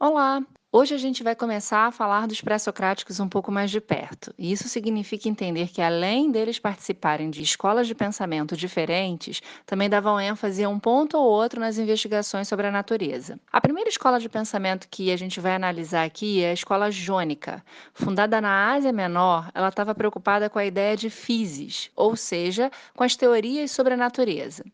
Olá! Hoje a gente vai começar a falar dos pré-socráticos um pouco mais de perto. E isso significa entender que, além deles participarem de escolas de pensamento diferentes, também davam ênfase a um ponto ou outro nas investigações sobre a natureza. A primeira escola de pensamento que a gente vai analisar aqui é a escola jônica. Fundada na Ásia Menor, ela estava preocupada com a ideia de physis, ou seja, com as teorias sobre a natureza.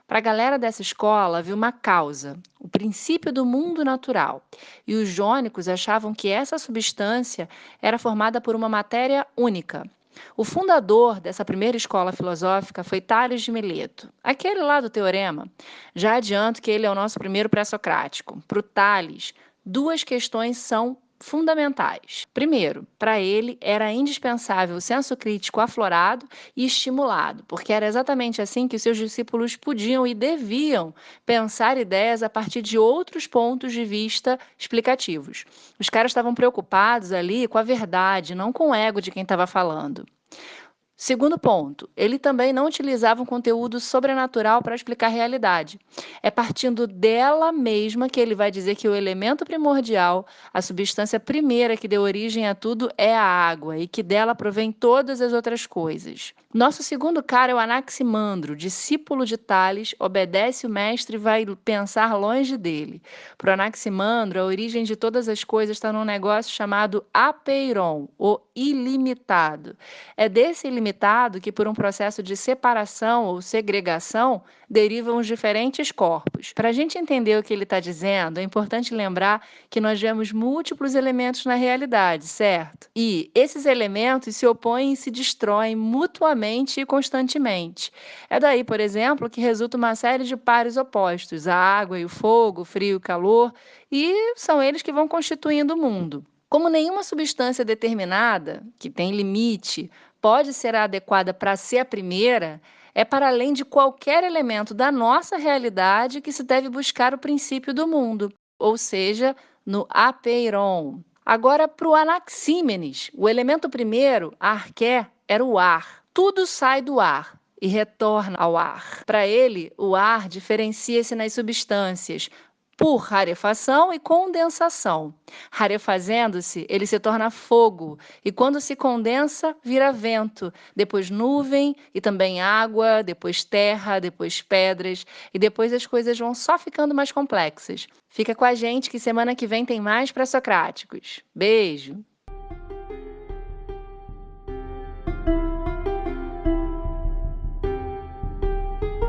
Para a galera dessa escola, havia uma causa, o princípio do mundo natural, e os jônicos achavam que essa substância era formada por uma matéria única. O fundador dessa primeira escola filosófica foi Tales de Mileto, aquele lá do teorema. Já adianto que ele é o nosso primeiro pré-socrático. Para o Tales, duas questões são fundamentais. Primeiro, para ele era indispensável o senso crítico aflorado e estimulado, porque era exatamente assim que os seus discípulos podiam e deviam pensar ideias a partir de outros pontos de vista explicativos. Os caras estavam preocupados ali com a verdade, não com o ego de quem estava falando. Segundo ponto, ele também não utilizava um conteúdo sobrenatural para explicar a realidade. É partindo dela mesma que ele vai dizer que o elemento primordial, a substância primeira que deu origem a tudo, é a água e que dela provém todas as outras coisas. Nosso segundo cara é o Anaximandro, discípulo de Tales, obedece o mestre e vai pensar longe dele. Para o Anaximandro, a origem de todas as coisas está num negócio chamado apeiron, o ilimitado. É desse ilimitado que, por um processo de separação ou segregação, derivam os diferentes corpos. Para a gente entender o que ele está dizendo, é importante lembrar que nós vemos múltiplos elementos na realidade, certo? E esses elementos se opõem e se destroem mutuamente e constantemente. É daí, por exemplo, que resulta uma série de pares opostos, a água e o fogo, o frio e o calor, e são eles que vão constituindo o mundo. Como nenhuma substância determinada, que tem limite, pode ser adequada para ser a primeira, é para além de qualquer elemento da nossa realidade que se deve buscar o princípio do mundo, ou seja, no apeiron. Agora, para o Anaxímenes, o elemento primeiro, arqué, era o ar. Tudo sai do ar e retorna ao ar. Para ele, o ar diferencia-se nas substâncias por rarefação e condensação. Rarefazendo-se, ele se torna fogo, e quando se condensa, vira vento, depois nuvem e também água, depois terra, depois pedras, e depois as coisas vão só ficando mais complexas. Fica com a gente que semana que vem tem mais pré-socráticos. Beijo!